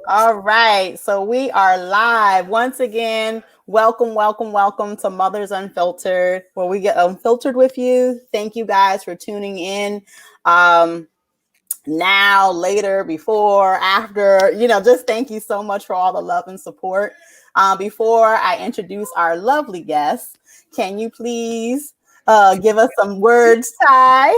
All right, so we are live once again. Welcome, welcome, welcome to Mothers Unfiltered, where we get unfiltered with you. Thank you guys for tuning in. Now, later, before, after, just thank you so much for all the love and support. Before I introduce our lovely guests, can you please give us some words, Ty?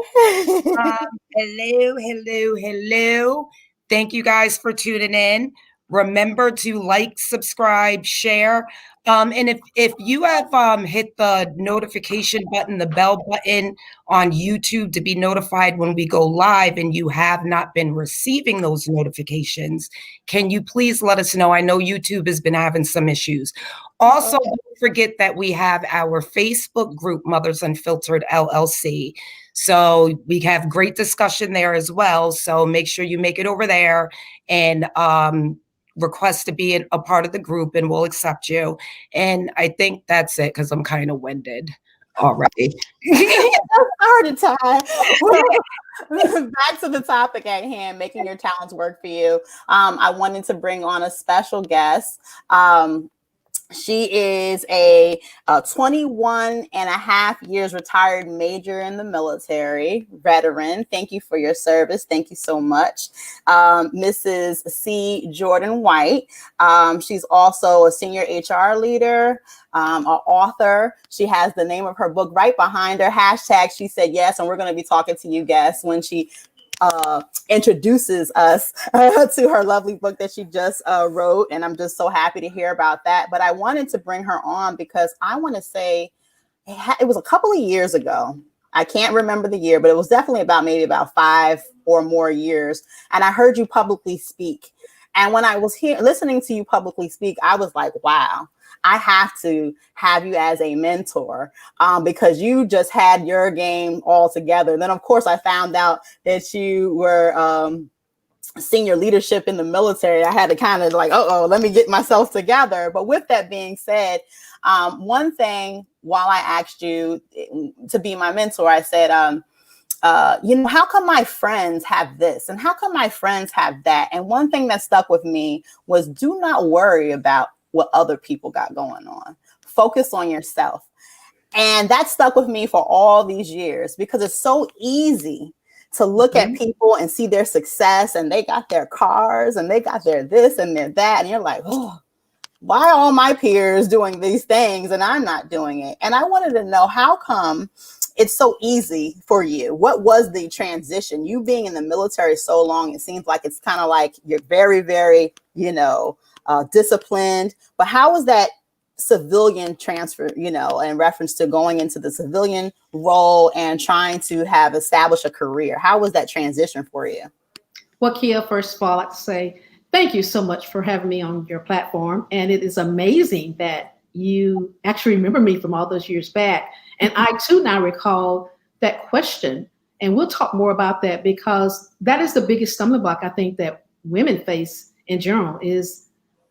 Hello. Thank you guys for tuning in. Remember to like, subscribe, share. And if you have hit the notification button, the bell button on YouTube to be notified when we go live and you have not been receiving those notifications, can you please let us know? I know YouTube has been having some issues. Also, don't forget that we have our Facebook group, Mothers Unfiltered LLC. So we have great discussion there as well. So make sure you make it over there and request to be a part of the group, and we'll accept you. And I think that's it because I'm kind of winded already. Sorry, Ty. Back to the topic at hand, making your talents work for you. I wanted to bring on a special guest. She is a 21 and a half years retired major in the military, veteran. Thank you for your service. Thank you so much. Mrs. C. Jordan White. She's also a senior HR leader, an author. She has the name of her book right behind her. Hashtag She Said Yes. And we're going to be talking to you guests when she introduces us to her lovely book that she just wrote. And I'm just so happy to hear about that. But I wanted to bring her on because I want to say it was a couple of years ago. I can't remember the year, but it was definitely maybe about 5 or more years. And I heard you publicly speak. And when I was listening to you publicly speak, I was like, wow, I have to have you as a mentor because you just had your game all together. Then, of course, I found out that you were senior leadership in the military. I had to kind of let me get myself together. But with that being said, one thing while I asked you to be my mentor, I said, how come my friends have this? And how come my friends have that? And one thing that stuck with me was do not worry about what other people got going on. Focus on yourself. And that stuck with me for all these years because it's so easy to look at people and see their success and they got their cars and they got their this and their that. And you're like, oh, why are all my peers doing these things and I'm not doing it? And I wanted to know how come it's so easy for you. What was the transition? You being in the military so long, it seems like it's kind of like you're very, very, disciplined. But how was that civilian transfer, in reference to going into the civilian role and trying to establish a career? How was that transition for you? Well, Kia, first of all, I'd like to say thank you so much for having me on your platform. And it is amazing that you actually remember me from all those years back. And I too now recall that question. And we'll talk more about that because that is the biggest stumbling block I think that women face in general is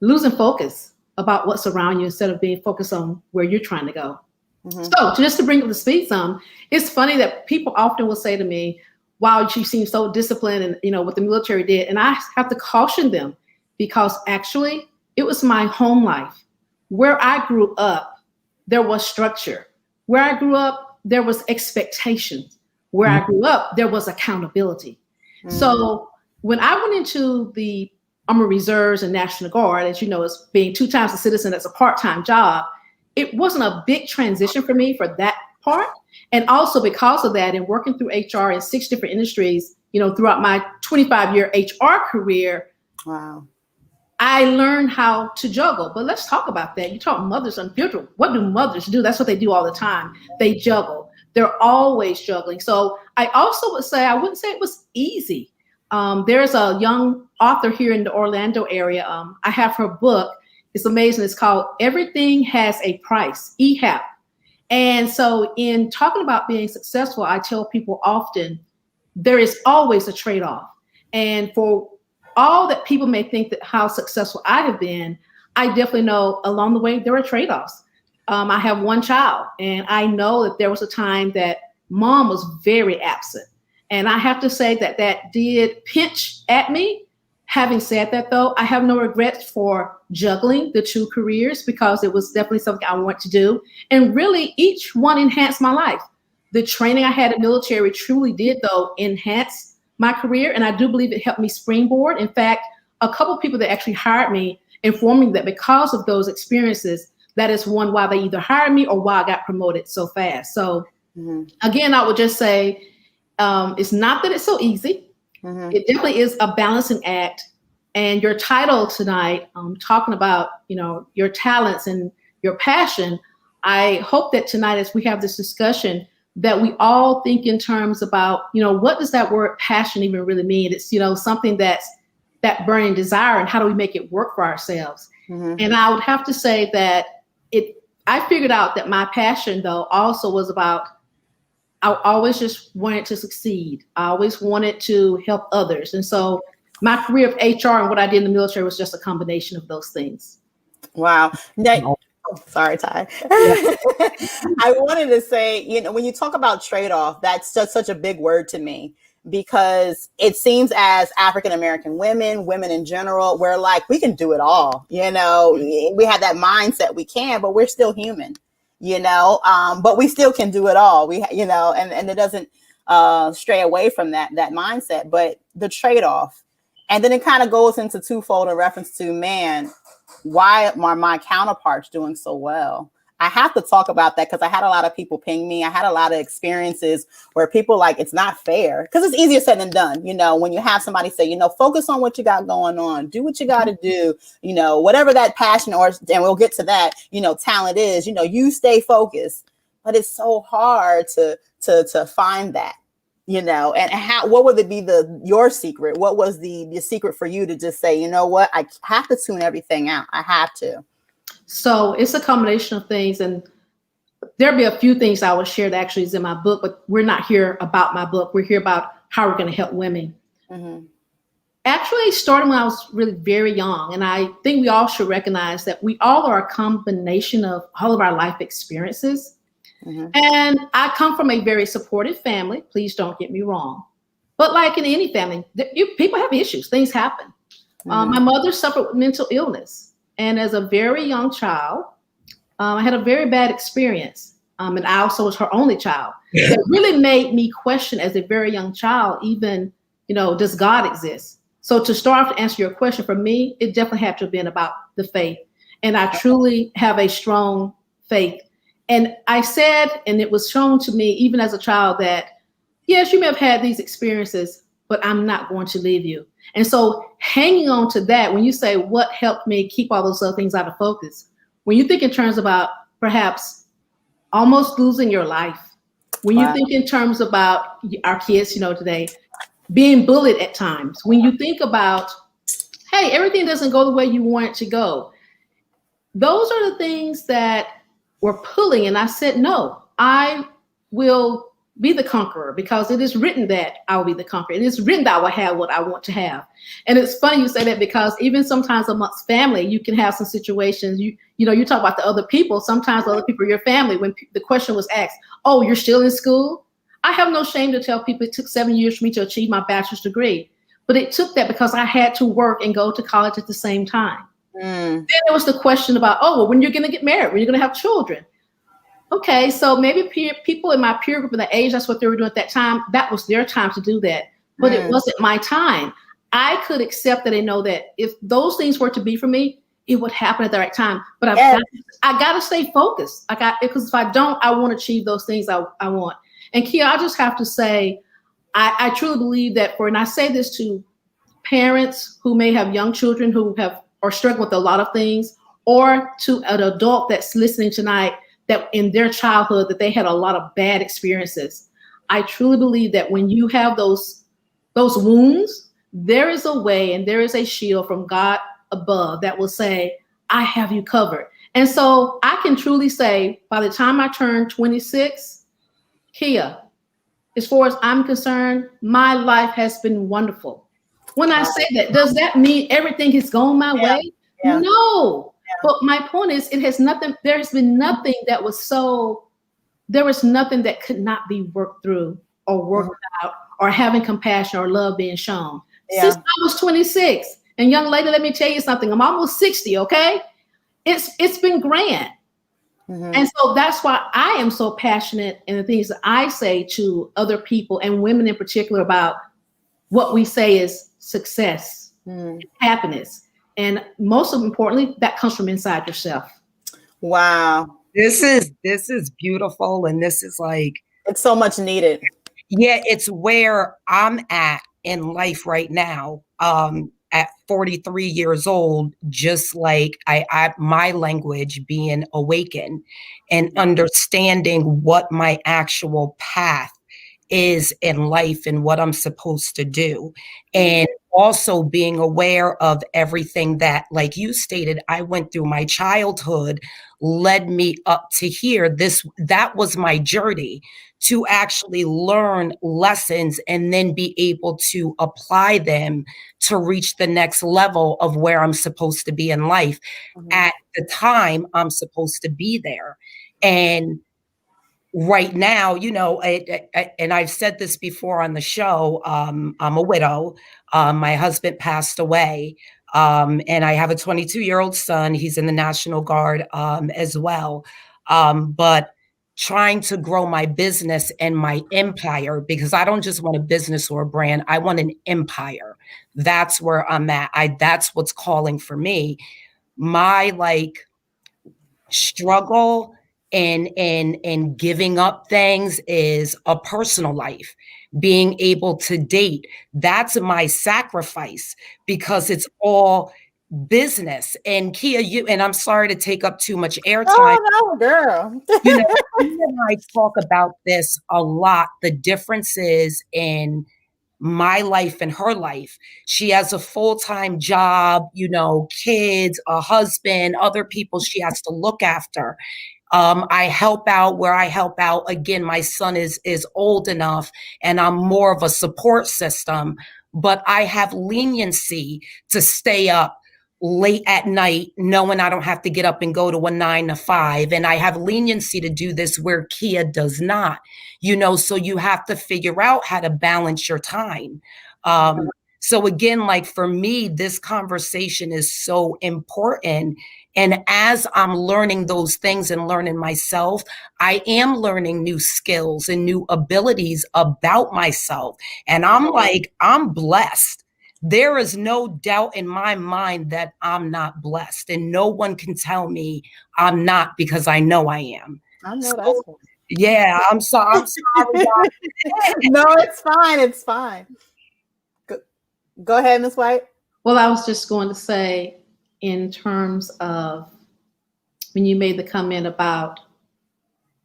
losing focus about what's around you instead of being focused on where you're trying to go. Mm-hmm. So just to bring up the speed some, it's funny that people often will say to me, wow, you seem so disciplined and what the military did. And I have to caution them because actually it was my home life. Where I grew up, there was structure. Where I grew up, there was expectations. Where I grew up, there was accountability. Mm-hmm. So when I went into the Army Reserves and National Guard, as you know, as being 2 times a citizen, that's a part-time job. It wasn't a big transition for me for that part. And also because of that and working through HR in 6 different industries, throughout my 25-year HR career, wow, I learned how to juggle. But let's talk about that. You talk mothers unfiltered. What do mothers do? That's what they do all the time. They juggle. They're always juggling. So I also would say, I wouldn't say it was easy. There's a young author here in the Orlando area. I have her book. It's amazing. It's called Everything Has a Price, EHAP. And so in talking about being successful, I tell people often, there is always a trade-off. And for all that people may think that how successful I have been, I definitely know along the way, there are trade-offs. I have 1 child, and I know that there was a time that mom was very absent. And I have to say that did pinch at me. Having said that, though, I have no regrets for juggling the two careers because it was definitely something I want to do. And really, each one enhanced my life. The training I had in military truly did, though, enhance my career. And I do believe it helped me springboard. In fact, a couple of people that actually hired me informed me that because of those experiences, that is one why they either hired me or why I got promoted so fast. So again, I would just say it's not that it's so easy. It definitely is a balancing act. And your title tonight, talking about, your talents and your passion, I hope that tonight, as we have this discussion, that we all think in terms about, what does that word passion even really mean? It's, something that's that burning desire, and how do we make it work for ourselves? And I would have to say that I figured out that my passion, though, also was about, I always just wanted to succeed. I always wanted to help others. And so my career of HR and what I did in the military was just a combination of those things. Wow. Now, sorry, Ty. I wanted to say, when you talk about trade-off, that's just such a big word to me, because it seems as African-American women in general, we're like, we can do it all. We have that mindset we can, but we're still human. But we still can do it all. And it doesn't stray away from that mindset, but the trade-off. And then it kind of goes into twofold in reference to, man, why are my counterparts doing so well? I have to talk about that because I had a lot of people ping me. I had a lot of experiences where people like, it's not fair, because it's easier said than done. When you have somebody say, focus on what you got going on, do what you got to do, whatever that passion and we'll get to that, talent is, you stay focused, but it's so hard to find that, and what would it be your secret? What was the secret for you to just say, you know what, I have to tune everything out. I have to. So it's a combination of things, and there'll be a few things I will share that actually is in my book, but we're not here about my book. We're here about how we're going to help women. Actually, starting when I was really very young, and I think we all should recognize that we all are a combination of all of our life experiences. And I come from a very supportive family. Please don't get me wrong. But like in any family, people have issues. Things happen. My mother suffered with mental illness. And as a very young child, I had a very bad experience. And I also was her only child. It really made me question as a very young child, even, does God exist? So to start off to answer your question, for me, it definitely had to have been about the faith. And I truly have a strong faith. And I said, and it was shown to me, even as a child, that, yes, you may have had these experiences, but I'm not going to leave you. And so hanging on to that, when you say what helped me keep all those other things out of focus, when you think in terms about perhaps almost losing your life, when you think in terms about our kids, today, being bullied at times, when you think about, hey, everything doesn't go the way you want it to go, those are the things that were pulling. And I said, no, I will be the conqueror, because it is written that I will be the conqueror. It is written that I will have what I want to have. And it's funny you say that, because even sometimes amongst family, you can have some situations, you talk about the other people, sometimes other people are your family. When the question was asked, oh, you're still in school? I have no shame to tell people it took 7 years for me to achieve my bachelor's degree, but it took that because I had to work and go to college at the same time. Then there was the question about, oh, well, when you're going to get married, when you're going to have children. Okay, so maybe people in my peer group in the age, that's what they were doing at that time. That was their time to do that, but it wasn't my time. I could accept that and know that if those things were to be for me, it would happen at the right time. But I got to stay focused. Because if I don't, I won't achieve those things I want. And Kia, I just have to say, I truly believe that and I say this to parents who may have young children who are struggling with a lot of things, or to an adult that's listening tonight, that in their childhood that they had a lot of bad experiences. I truly believe that when you have those wounds, there is a way and there is a shield from God above that will say, I have you covered. And so I can truly say, by the time I turned 26, Kia, as far as I'm concerned, my life has been wonderful. When I say that, does that mean everything has gone my way? Yeah. No. But my point is, there has been nothing that there was nothing that could not be worked through or worked out, or having compassion or love being shown. Since I was 26, And young lady, let me tell you something. I'm almost 60, okay? It's been grand. Mm-hmm. And so that's why I am so passionate in the things that I say to other people and women in particular about what we say is success, happiness. And most importantly, that comes from inside yourself. Wow. This is beautiful. And this is like, it's so much needed. Yeah, it's where I'm at in life right now. At 43 years old, just like my language being awakened and understanding what my actual path is in life and what I'm supposed to do. And also being aware of everything that, like you stated, I went through. My childhood led me up to here. That was my journey to actually learn lessons and then be able to apply them to reach the next level of where I'm supposed to be in life. At the time I'm supposed to be there. And right now, and I've said this before on the show, I'm a widow. My husband passed away. And I have a 22-year-old son. He's in the National Guard as well. But trying to grow my business and my empire, because I don't just want a business or a brand. I want an empire. That's where I'm at. That's what's calling for me. My struggle and giving up things is a personal life. Being able to date, that's my sacrifice, because it's all business. And Kia, and I'm sorry to take up too much airtime. Oh no, girl. You and I talk about this a lot, the differences in my life and her life. She has a full-time job, kids, a husband, other people she has to look after. I help out where I help out. Again, my son is old enough and I'm more of a support system, but I have leniency to stay up late at night, knowing I don't have to get up and go to a 9 to 5. And I have leniency to do this where Kia does not, so you have to figure out how to balance your time. So again, like for me, this conversation is so important. And as I'm learning those things and learning myself, I am learning new skills and new abilities about myself. And I'm blessed. There is no doubt in my mind that I'm not blessed, and no one can tell me I'm not, because I know I am. I know that's cool. Yeah, I'm sorry. No, it's fine. It's fine. Go ahead, Ms. White. Well, I was just going to say, in terms of when you made the comment about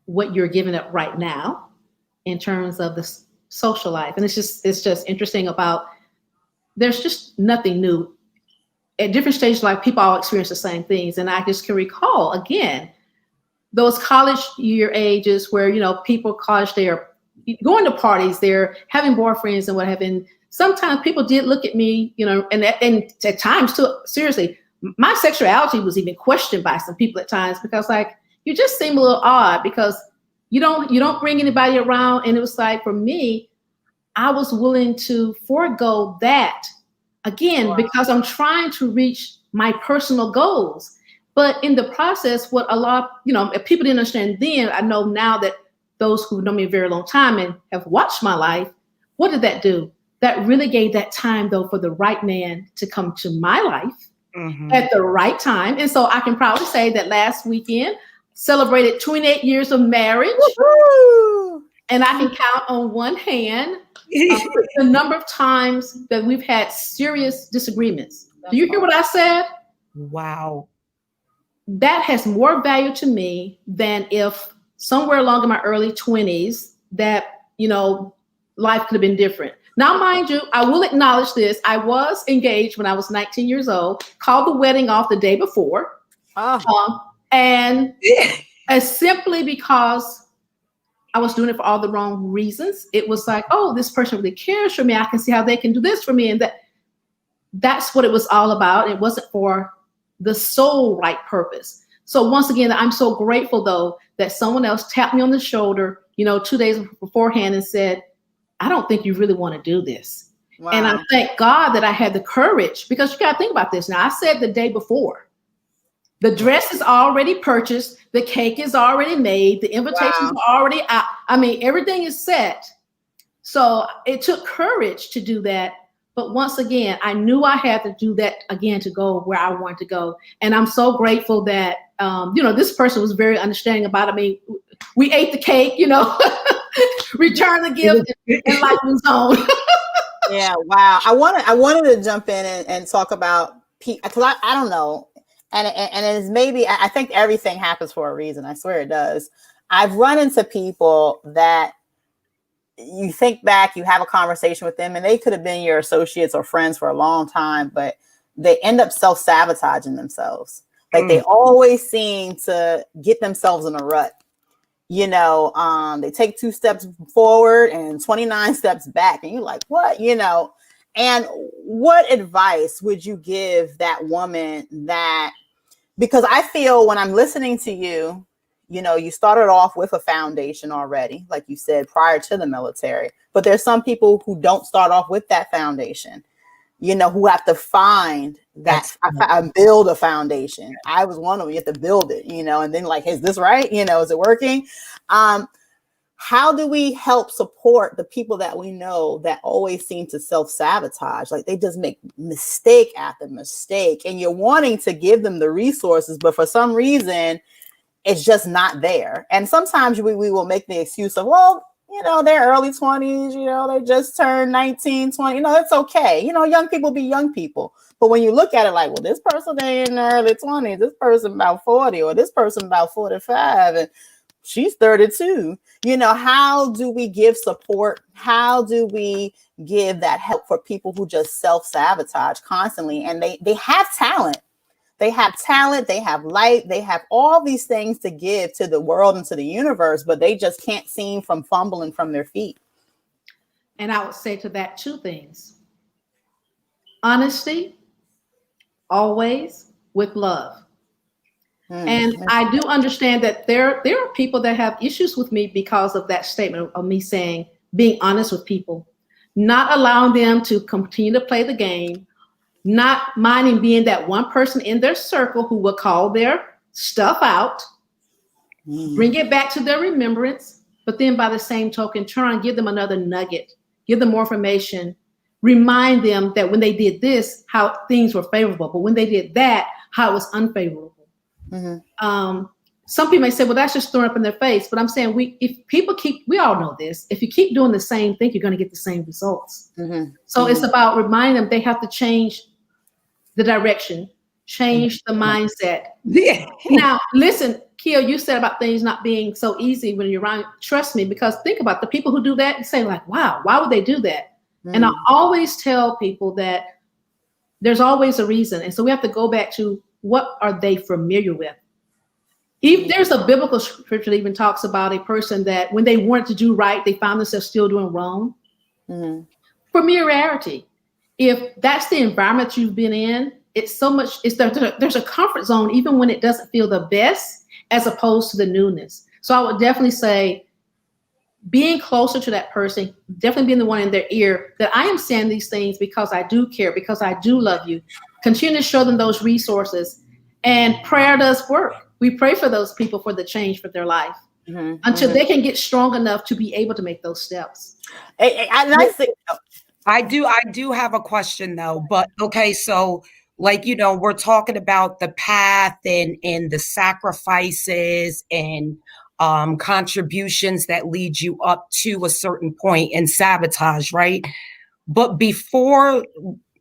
what you're giving up right now, in terms of the social life, and it's just interesting about. There's just nothing new. At different stages of life, people all experience the same things. And I just can recall, again, those college year ages where, people college, they're going to parties, they're having boyfriends and what have you. And sometimes people did look at me, and at times too, seriously, my sexuality was even questioned by some people at times, because you just seem a little odd because you don't bring anybody around. And it was like, for me, I was willing to forego that, again, because I'm trying to reach my personal goals. But in the process, what a lot, if people didn't understand then, I know now that those who know me a very long time and have watched my life, what did that do? That really gave that time, though, for the right man to come to my life at the right time. And so I can proudly say that last weekend celebrated 28 years of marriage. Woo-hoo! And I can count on one hand the number of times that we've had serious disagreements. Do you hear what I said? Wow. That has more value to me than if somewhere along in my early 20s that, life could have been different. Now, mind you, I will acknowledge this. I was engaged when I was 19 years old, called the wedding off the day before. And simply because I was doing it for all the wrong reasons. It was like, oh, this person really cares for me. I can see how they can do this for me. And that's what it was all about. It wasn't for the sole right purpose. So once again, I'm so grateful, though, that someone else tapped me on the shoulder, 2 days beforehand and said, I don't think you really want to do this. Wow. And I thank God that I had the courage, because you got to think about this. Now, I said the day before, the dress is already purchased, the cake is already made, the invitations are already out. I mean, everything is set. So it took courage to do that. But once again, I knew I had to do that again to go where I wanted to go. And I'm so grateful that, this person was very understanding about it. I mean, we ate the cake, returned the gift, and life was on. Yeah, wow. I wanted to jump in and talk about because I don't know, and it's maybe I think everything happens for a reason. I swear it does. I've run into people that you think back, you have a conversation with them, and they could have been your associates or friends for a long time, but they end up self-sabotaging themselves. Like they always seem to get themselves in a rut. They take 2 steps forward and 29 steps back, and you're like, what? And what advice would you give that woman because I feel when I'm listening to you, you started off with a foundation already, like you said, prior to the military, but there's some people who don't start off with that foundation, who have to find that build a foundation. I was one of them. You have to build it, and then like, is this right? Is it working? How do we help support the people that we know that always seem to self-sabotage? Like they just make mistake after mistake, and you're wanting to give them the resources, but for some reason it's just not there. And sometimes we will make the excuse of, well, they're early 20s, they just turned 19, 20, it's okay. Young people be young people. But when you look at it like, well, this person, they in their early 20s, this person about 40, or this person about 45, and she's 32. How do we give support? How do we give that help for people who just self-sabotage constantly? And they have talent. They have talent, they have light, they have all these things to give to the world and to the universe, but they just can't seem from fumbling from their feet. And I would say to that 2 things. Honesty, always with love. And I do understand that there are people that have issues with me because of that statement of me saying, being honest with people, not allowing them to continue to play the game, not minding being that one person in their circle who will call their stuff out, bring it back to their remembrance, but then by the same token, try and give them another nugget, give them more information, remind them that when they did this, how things were favorable, but when they did that, how it was unfavorable. Some people may say, well, that's just thrown up in their face, but I'm saying we all know this. If you keep doing the same thing, you're going to get the same results. So it's about reminding them they have to change the direction, change the mindset. Now, listen, Kia, you said about things not being so easy when you're around. Trust me, because think about the people who do that and say like, wow, why would they do that? And I always tell people that there's always a reason. And so we have to go back to what are they familiar with? If there's a biblical scripture that even talks about a person that when they wanted to do right, they found themselves still doing wrong. Familiarity. If that's the environment you've been in, it's so much, there's a comfort zone, even when it doesn't feel the best, as opposed to the newness. So I would definitely say being closer to that person, definitely being the one in their ear, that I am saying these things because I do care, because I do love you. Continue to show them those resources. And prayer does work. We pray for those people for the change for their life until they can get strong enough to be able to make those steps. I do have a question though, but okay, so like, we're talking about the path and the sacrifices and contributions that lead you up to a certain point and sabotage, right? But before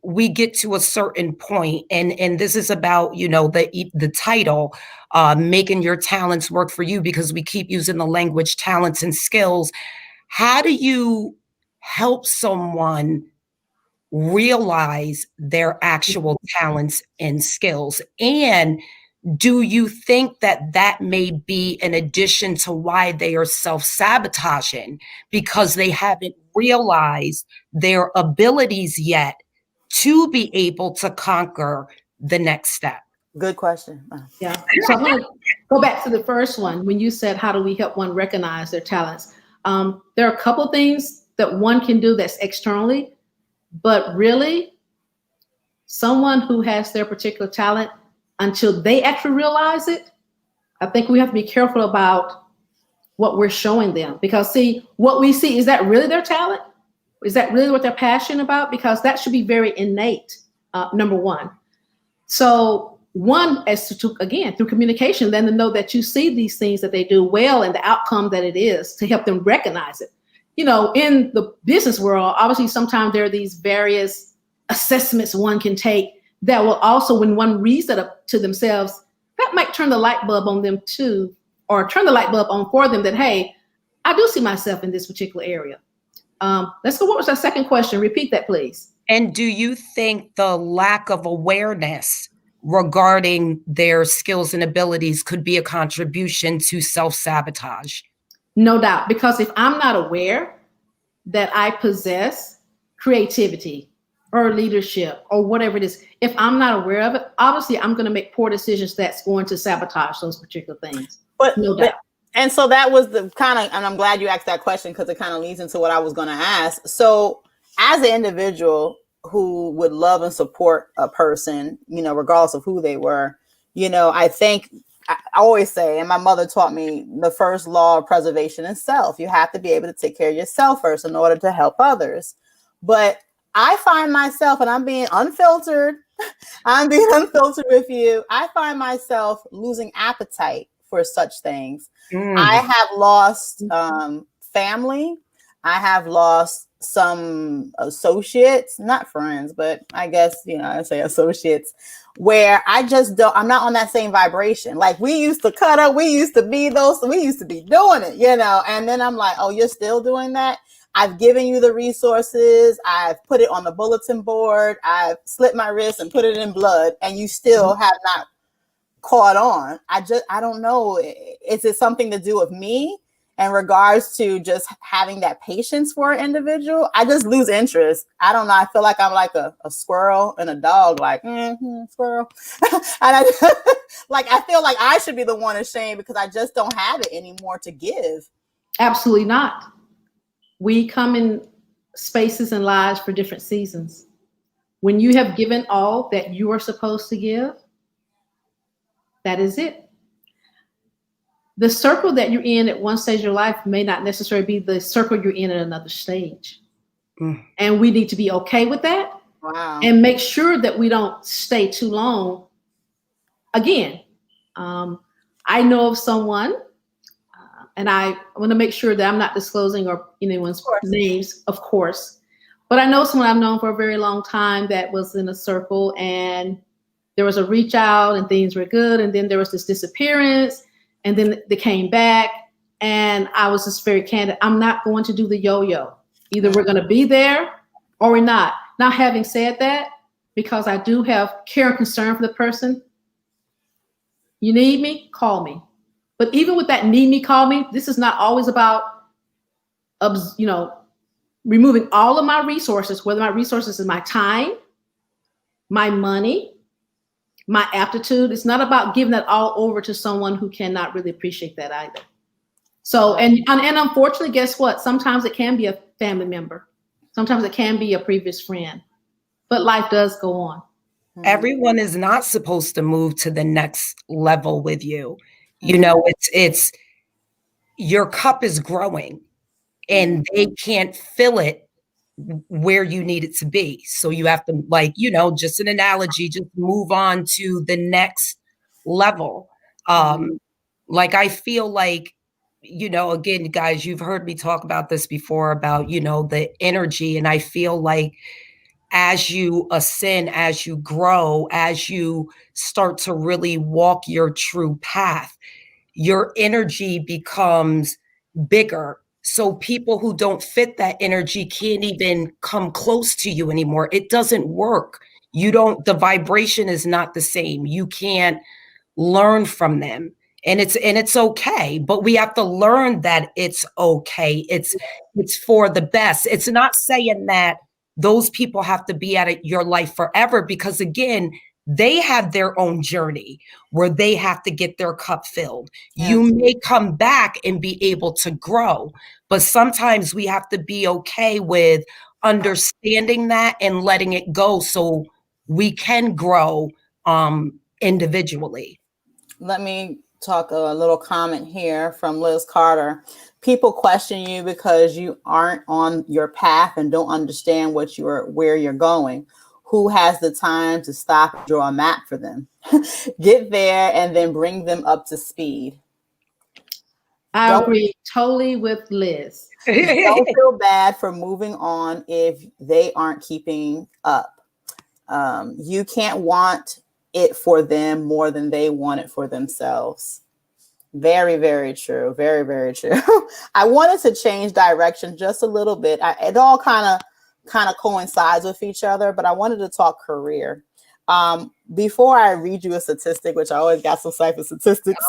we get to a certain point, and this is about, the title, making your talents work for you, because we keep using the language talents and skills. How do you help someone realize their actual talents and skills? And do you think that may be an addition to why they are self-sabotaging, because they haven't realized their abilities yet to be able to conquer the next step? Good question. Yeah. So I'm going to go back to the first one. When you said, how do we help one recognize their talents? There are a couple of things that one can do that's externally. But really, someone who has their particular talent, until they actually realize it, I think we have to be careful about what we're showing them. Because see, what we see, is that really their talent? Is that really what they're passionate about? Because that should be very innate, number one. So one, as to again, through communication, then to know that you see these things that they do well and the outcome that it is, to help them recognize it. You know, in the business world, obviously sometimes there are these various assessments one can take that will also, when one reads that up to themselves, that might turn the light bulb on them too, or turn the light bulb on for them that, hey, I do see myself in this particular area. Let's go. What was our second question? Repeat that, please. And do you think the lack of awareness regarding their skills and abilities could be a contribution to self-sabotage? No doubt, because if I'm not aware that I possess creativity or leadership or whatever it is, if I'm not aware of it, obviously I'm going to make poor decisions that's going to sabotage those particular things. But no doubt. And so that was the kind of, and I'm glad you asked that question because it kind of leads into what I was going to ask. So as an individual who would love and support a person, you know, regardless of who they were, you know, I think I always say, and my mother taught me, the first law of preservation is self. You have to be able to take care of yourself first in order to help others. But I find myself, and I'm being unfiltered with you, I find myself losing appetite for such things. I have lost family. I have lost some associates, not friends, but I guess, you know, I say associates, where I just don't, I'm not on that same vibration. Like we used to cut up, we used to be doing it, you know, and then I'm like, oh, you're still doing that? I've given you the resources. I've put it on the bulletin board. I've slit my wrist and put it in blood, and you still have not caught on. I don't know. Is it something to do with me in regards to just having that patience for an individual? I just lose interest. I don't know. I feel like I'm like a squirrel and a dog, like squirrel. And I feel like I should be the one ashamed because I just don't have it anymore to give. Absolutely not. We come in spaces and lives for different seasons. When you have given all that you are supposed to give, that is it. The circle that you're in at one stage of your life may not necessarily be the circle you're in at another stage. And we need to be okay with that. Wow. And make sure that we don't stay too long. Again, I know of someone, and I want to make sure that I'm not disclosing or anyone's names, of course. But I know someone I've known for a very long time that was in a circle, and there was a reach out and things were good. And then there was this disappearance, and then they came back. And I was just very candid. I'm not going to do the yo-yo. Either we're going to be there or we're not. Now, having said that, because I do have care and concern for the person, you need me, call me. But even with that need me, call me, this is not always about, you know, removing all of my resources, whether my resources is my time, my money, my aptitude. It's not about giving that all over to someone who cannot really appreciate that either. So, and unfortunately, guess what? Sometimes it can be a family member. Sometimes it can be a previous friend, but life does go on. Everyone is not supposed to move to the next level with you. You know, it's your cup is growing and they can't fill it where you need it to be. So you have to, like, you know, just an analogy, just move on to the next level. Like, I feel like, you know, again, guys, you've heard me talk about this before about, you know, the energy. And I feel like as you ascend, as you grow, as you start to really walk your true path, your energy becomes bigger. So people who don't fit that energy can't even come close to you anymore. It doesn't work. The vibration is not the same. You can't learn from them. And it's okay, but we have to learn that it's okay. It's for the best. It's not saying that those people have to be out of your life forever, because again, they have their own journey where they have to get their cup filled. Yes. You may come back and be able to grow, but sometimes we have to be okay with, understanding that and letting it go so we can grow individually. Let me talk a little comment here from Liz Carter. People question you because you aren't on your path and don't understand where you're going. Who has the time to stop and draw a map for them? Get there and then bring them up to speed. I agree totally with Liz. Don't feel bad for moving on if they aren't keeping up. You can't want it for them more than they want it for themselves. Very, very true. Very, very true. I wanted to change direction just a little bit. It all kind of coincides with each other, but I wanted to talk career. Before I read you a statistic, which I always got some type of statistics.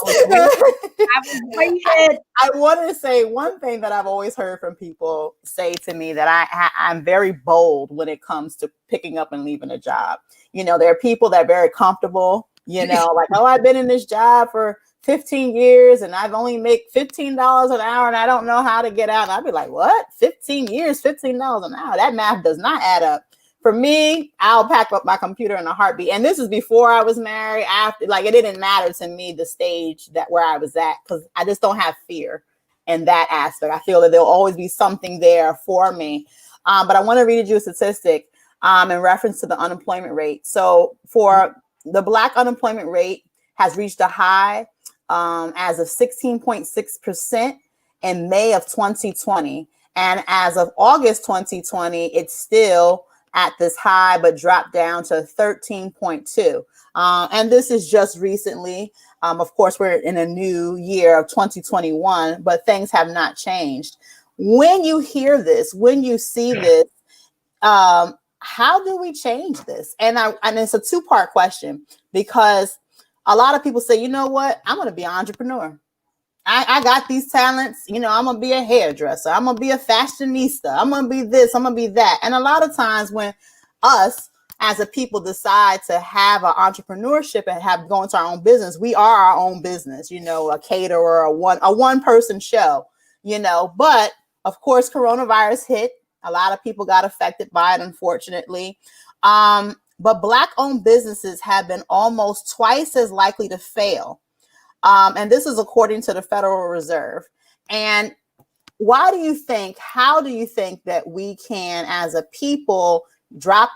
I wanted to say one thing that I've always heard from people say to me, that I'm very bold when it comes to picking up and leaving a job. You know, there are people that are very comfortable, you know, like, oh, I've been in this job for 15 years and I've only make $15 an hour and I don't know how to get out. And I'd be like, what? 15 years, $15 an hour? That math does not add up. For me, I'll pack up my computer in a heartbeat. And this is before I was married. After, like, it didn't matter to me the stage that where I was at, because I just don't have fear in that aspect. I feel that there'll always be something there for me. But I want to read you a statistic in reference to the unemployment rate. So for the Black unemployment rate has reached a high as of 16.6% in May of 2020. And as of August 2020, it's still at this high, but dropped down to 13.2. And this is just recently. Of course, we're in a new year of 2021, but things have not changed. When you hear this, when you see this, how do we change this? And it's a two-part question, because a lot of people say, you know what, I'm going to be an entrepreneur. I got these talents, you know, I'm going to be a hairdresser. I'm going to be a fashionista. I'm going to be this, I'm going to be that. And a lot of times when us as a people decide to have an entrepreneurship and have go into our own business, we are our own business, you know, a caterer, a one person show, you know, but of course, coronavirus hit. A lot of people got affected by it, unfortunately. But Black owned businesses have been almost twice as likely to fail. And this is according to the Federal Reserve. And how do you think that we can, as a people, drop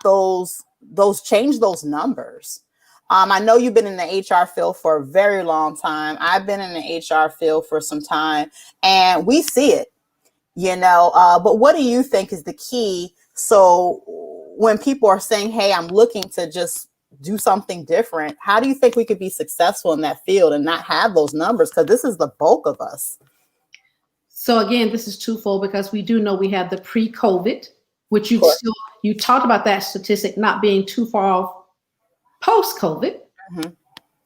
change those numbers? I know you've been in the HR field for a very long time. I've been in the HR field for some time, and we see it, you know, but what do you think is the key? So when people are saying, hey, I'm looking to just do something different, how do you think we could be successful in that field and not have those numbers? Because this is the bulk of us. So again, this is twofold, because we do know we have the pre-COVID, which you talked about that statistic not being too far off post-COVID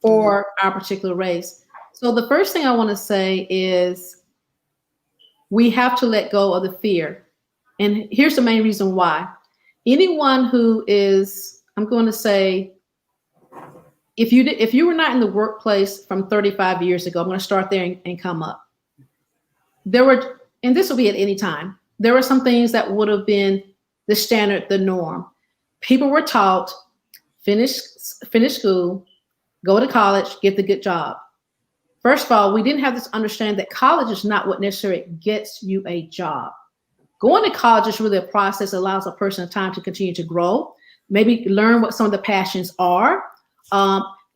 for our particular race. So the first thing I want to say is we have to let go of the fear. And here's the main reason why. Anyone who is, I'm going to say, if you were not in the workplace from 35 years ago, I'm going to start there and come up. There were, and this will be at any time, there were some things that would have been the standard, the norm. People were taught, finish school, go to college, get the good job. First of all, we didn't have this understanding that college is not what necessarily gets you a job. Going to college is really a process that allows a person time to continue to grow, maybe learn what some of the passions are,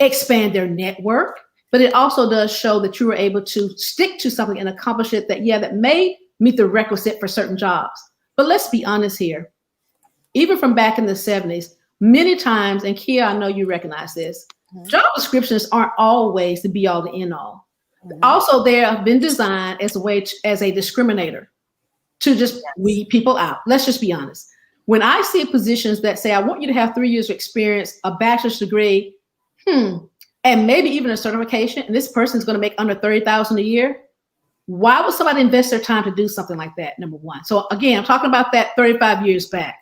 expand their network, but it also does show that you were able to stick to something and accomplish it that may meet the requisite for certain jobs. But let's be honest here. Even from back in the 70s, many times, and Kia, I know you recognize this, job descriptions aren't always the be all, the end all. Also, they have been designed as a way as a discriminator to just weed people out. Let's just be honest. When I see positions that say, I want you to have 3 years of experience, a bachelor's degree, and maybe even a certification, and this person's going to make under $30,000 a year, why would somebody invest their time to do something like that? Number one. So again, I'm talking about that 35 years back.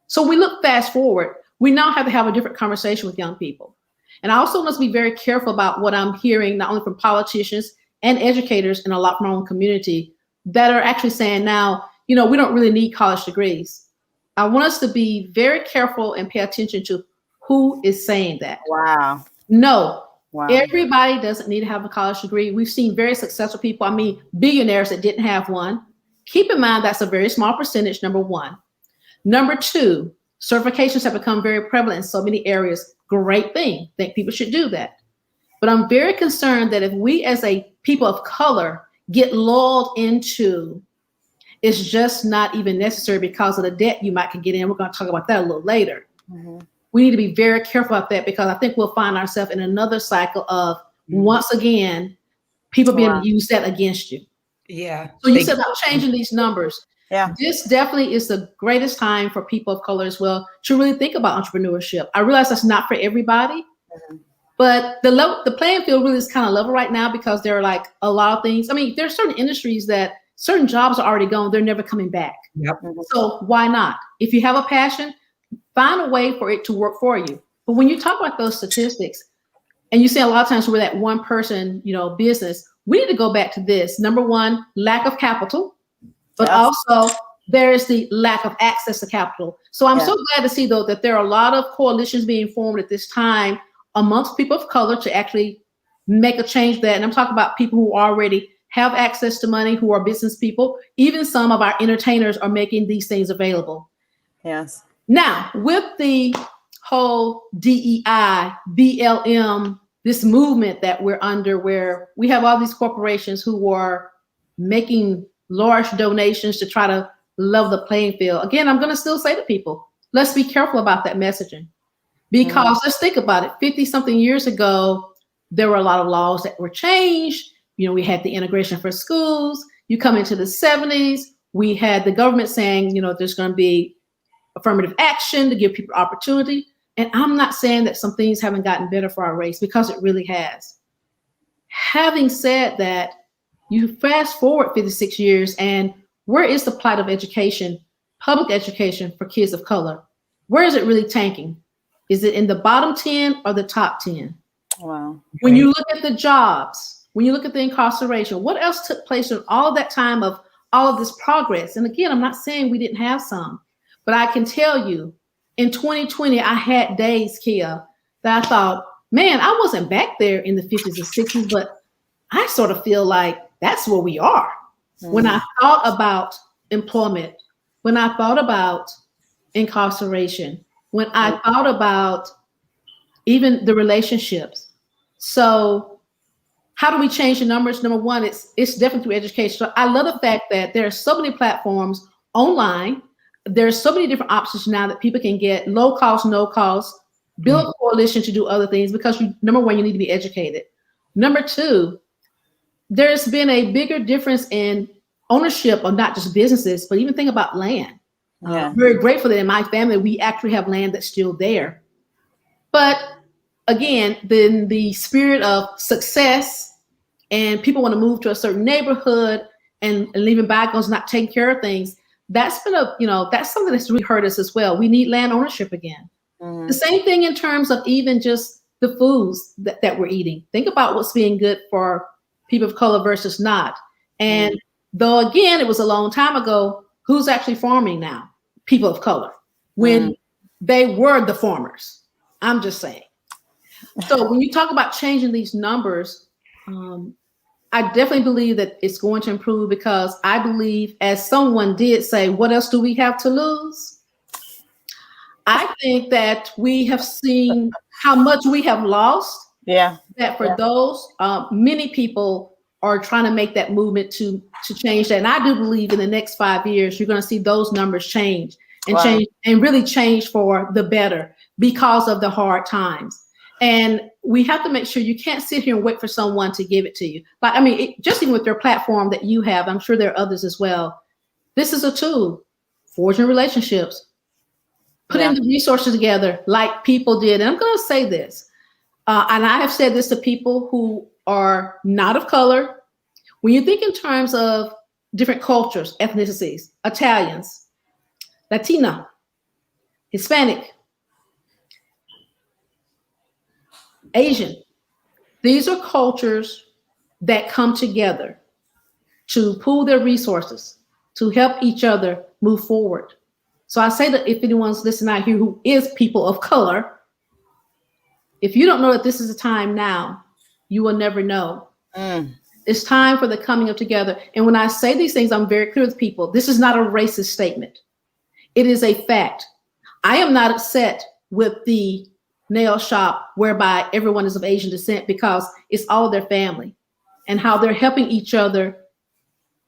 So we look fast forward. We now have to have a different conversation with young people. And I also must be very careful about what I'm hearing, not only from politicians and educators and a lot from our own community that are actually saying now, you know, we don't really need college degrees. I want us to be very careful and pay attention to who is saying that. Wow. No, Wow. everybody doesn't need to have a college degree. We've seen very successful people, I mean, billionaires that didn't have one. Keep in mind, that's a very small percentage, number one. Number two, certifications have become very prevalent in so many areas. Great thing. Think people should do that. But I'm very concerned that if we as a people of color get lulled into it's just not even necessary because of the debt you might can get in. We're going to talk about that a little later. Mm-hmm. We need to be very careful about that because I think we'll find ourselves in another cycle of once again, people being able to use that against you. Yeah. So you said about changing these numbers. Yeah. This definitely is the greatest time for people of color as well to really think about entrepreneurship. I realize that's not for everybody, but the playing field really is kind of level right now because there are like a lot of things. I mean, there are certain industries that certain jobs are already gone. They're never coming back. Yep. So why not? If you have a passion, find a way for it to work for you. But when you talk about those statistics, and you see a lot of times where that one person, business, we need to go back to this. Number one, lack of capital, but also there is the lack of access to capital. So I'm so glad to see, though, that there are a lot of coalitions being formed at this time amongst people of color to actually make a change there. And I'm talking about people who already have access to money, who are business people. Even some of our entertainers are making these things available. Yes. Now, with the whole DEI, BLM, this movement that we're under, where we have all these corporations who are making large donations to try to level the playing field. Again, I'm going to still say to people, let's be careful about that messaging. Because let's think about it. 50-something years ago, there were a lot of laws that were changed. We had the integration for schools. You come into the 70s, we had the government saying, there's going to be affirmative action to give people opportunity. And I'm not saying that some things haven't gotten better for our race, because it really has. Having said that, you fast forward 56 years, and where is the plight of education, public education for kids of color? Where is it really tanking? Is it in the bottom 10 or the top 10? Wow. When you look at the jobs, when you look at the incarceration, what else took place in all that time of all of this progress? And again, I'm not saying we didn't have some, but I can tell you in 2020, I had days, Kia, that I thought, man, I wasn't back there in the 50s and 60s, but I sort of feel like that's where we are. When I thought about employment, when I thought about incarceration, when I thought about even the relationships. So how do we change the numbers? Number one, it's definitely through education. So I love the fact that there are so many platforms online. There's so many different options now that people can get low cost, no cost, build a coalition to do other things, because number one, you need to be educated. Number two, there's been a bigger difference in ownership of not just businesses, but even think about land. I'm very grateful that in my family, we actually have land that's still there. But again, then the spirit of success, and people want to move to a certain neighborhood and leaving bygones, not taking care of things. That's been that's something that's really hurt us as well. We need land ownership again. The same thing in terms of even just the foods that we're eating. Think about what's being good for people of color versus not. And though, again, it was a long time ago, who's actually farming now? People of color, when they were the farmers. I'm just saying. So when you talk about changing these numbers, I definitely believe that it's going to improve, because I believe, as someone did say, what else do we have to lose? I think that we have seen how much we have lost. Yeah. That for those, many people are trying to make that movement to change that. And I do believe in the next 5 years, you're going to see those numbers change and change, and really change for the better, because of the hard times. And we have to make sure you can't sit here and wait for someone to give it to you. Like, I mean, just even with your platform that you have, I'm sure there are others as well. This is a tool, forging relationships, putting the resources together like people did. And I'm going to say this, and I have said this to people who are not of color. When you think in terms of different cultures, ethnicities, Italians, Latina, Hispanic, Asian, these are cultures that come together to pool their resources, to help each other move forward. So I say that if anyone's listening out here who is people of color, if you don't know that this is a time now, you will never know. It's time for the coming of together. And when I say these things, I'm very clear with people. This is not a racist statement. It is a fact. I am not upset with the nail shop whereby everyone is of Asian descent, because it's all their family and how they're helping each other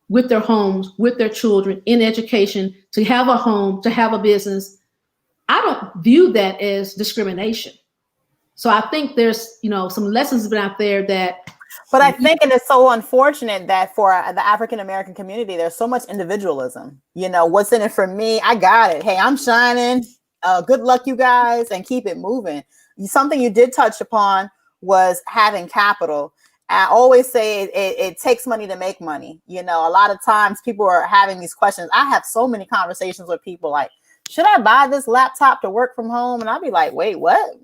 with their homes, with their children, in education, to have a home, to have a business. I don't view that as discrimination. So I think there's, some lessons been out there that. But I think, and it's so unfortunate that for the African American community, there's so much individualism. What's in it for me? I got it. Hey, I'm shining. Good luck, you guys, and keep it moving. Something you did touch upon was having capital. I always say it takes money to make money. A lot of times people are having these questions. I have so many conversations with people like, should I buy this laptop to work from home? And I'll be like, wait, what?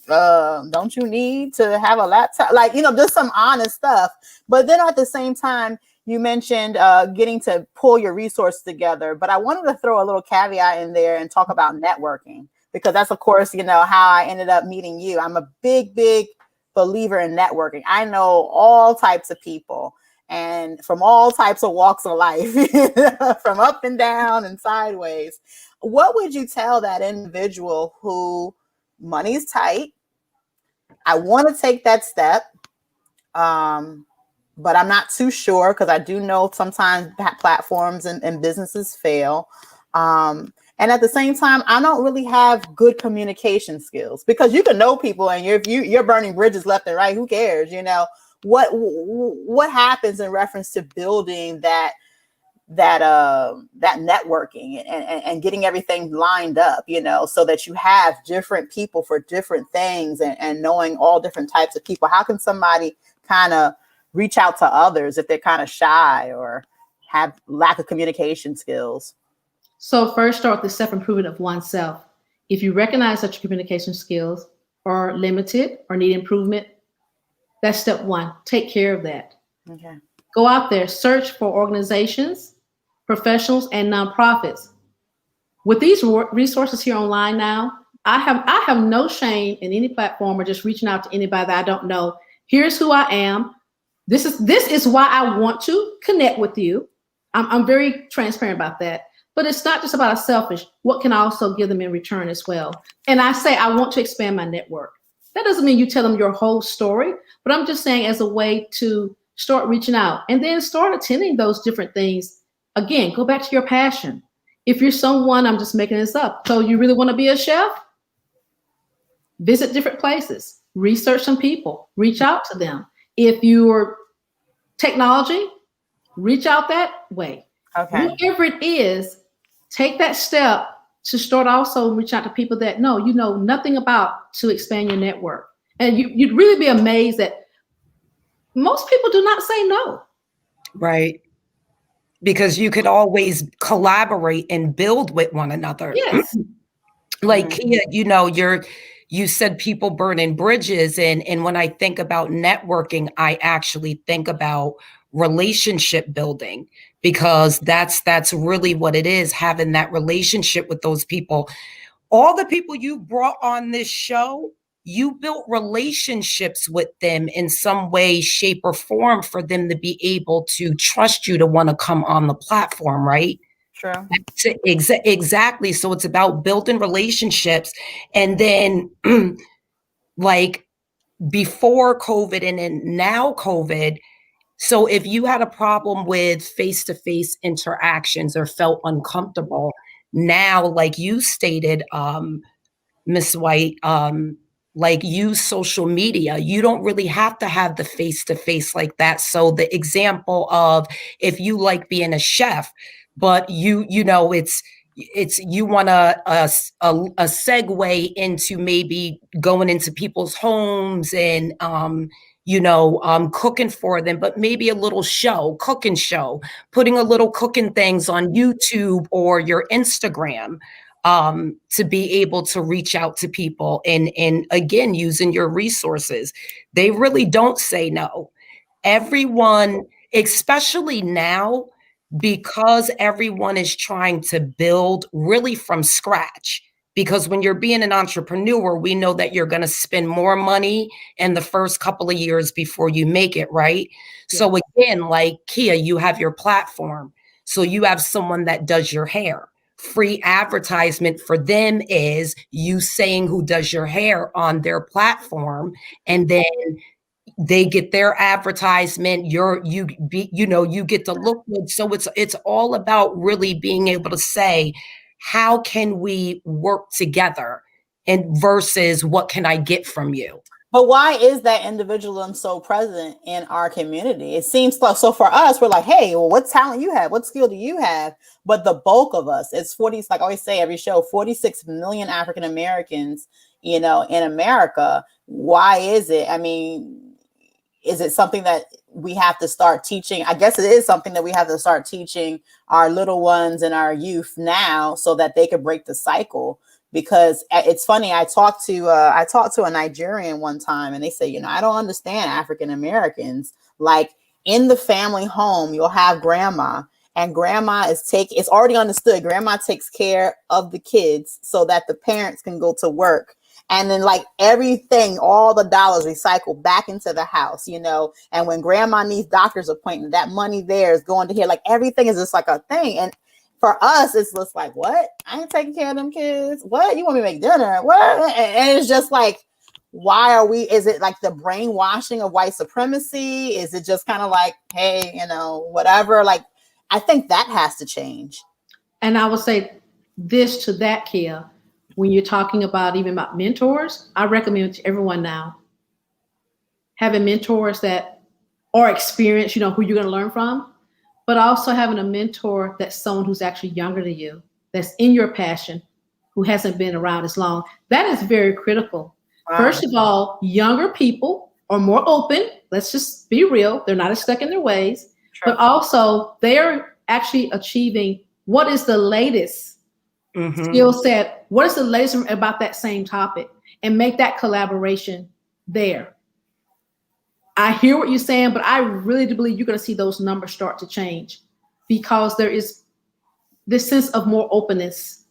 Don't you need to have a laptop? Like, just some honest stuff. But then at the same time, you mentioned getting to pull your resources together. But I wanted to throw a little caveat in there and talk about networking, because that's, of course, how I ended up meeting you. I'm a big, big believer in networking. I know all types of people and from all types of walks of life, from up and down and sideways. What would you tell that individual who money's tight? I want to take that step, but I'm not too sure, because I do know sometimes platforms and businesses fail. And at the same time, I don't really have good communication skills, because you can know people and you're burning bridges left and right. Who cares? What happens in reference to building that networking and getting everything lined up, so that you have different people for different things and knowing all different types of people. How can somebody kind of reach out to others if they're kind of shy or have lack of communication skills? So first, start with the self-improvement of oneself. If you recognize that your communication skills are limited or need improvement, that's step one. Take care of that. Okay. Go out there, search for organizations, professionals, and nonprofits. With these resources here online now, I have no shame in any platform or just reaching out to anybody that I don't know. Here's who I am. This is why I want to connect with you. I'm very transparent about that. But it's not just about a selfish. What can I also give them in return as well? And I say I want to expand my network. That doesn't mean you tell them your whole story, but I'm just saying as a way to start reaching out and then start attending those different things. Again, go back to your passion. If you're someone, I'm just making this up, so you really want to be a chef, visit different places, research some people, reach out to them. If you're technology, reach out that way. Okay. Whatever it is, take that step to start also reach out to people that know nothing about to expand your network. And you'd really be amazed that most people do not say no. Right. Because you could always collaborate and build with one another. Yes. Like, Kia, you said people burning bridges. And when I think about networking, I actually think about relationship building, because that's really what it is, having that relationship with those people. All the people you brought on this show, you built relationships with them in some way, shape, or form for them to be able to trust you to want to come on the platform, right? True. Exactly. So it's about building relationships. And then like before COVID and then now COVID, so if you had a problem with face-to-face interactions or felt uncomfortable, now, like you stated, Miss White, like use social media. You don't really have to have the face-to-face like that. So the example of if you like being a chef, but it's you want a segue into maybe going into people's homes and cooking for them, but maybe a little cooking show, putting a little cooking things on YouTube or your Instagram, to be able to reach out to people and again, using your resources. They really don't say no. Everyone, especially now, because everyone is trying to build really from scratch. Because when you're being an entrepreneur, we know that you're going to spend more money in the first couple of years before you make it, right? Yeah. So again, like Kia, you have your platform. So you have someone that does your hair. Free advertisement for them is you saying who does your hair on their platform, and then they get their advertisement. You get to look good. So it's all about really being able to say, how can we work together, and versus what can I get from you? But why is that individualism so present in our community? It seems like, so for us, we're like, hey, well, what talent you have? What skill do you have? But the bulk of us, it's 40, like I always say every show, 46 million African Americans, in America. Why is it? I mean, is it something that we have to start teaching? I guess it is something that we have to start teaching our little ones and our youth now so that they could break the cycle. Because it's funny, I talked to a Nigerian one time, and they say, I don't understand African Americans. Like, in the family home, you'll have grandma, and grandma it's already understood. Grandma takes care of the kids so that the parents can go to work. And then, like, everything, all the dollars recycle back into the house, and when grandma needs doctor's appointment, that money there is going to here. Like, everything is just like a thing. And for us, it's just like, what? I ain't taking care of them kids. What? You want me to make dinner? What? And it's just like, is it like the brainwashing of white supremacy? Is it just kind of like, hey, whatever? Like, I think that has to change. And I would say this to that, Kia, when you're talking about mentors, I recommend to everyone now, having mentors that are experienced, who you're going to learn from, but also having a mentor that's someone who's actually younger than you, that's in your passion, who hasn't been around as long. That is very critical. Wow. First of all, younger people are more open. Let's just be real. They're not as stuck in their ways. True. But also they're actually achieving what is the latest skill set, what is the latest about that same topic, and make that collaboration there. I hear what you're saying, but I really do believe you're going to see those numbers start to change, because there is this sense of more openness.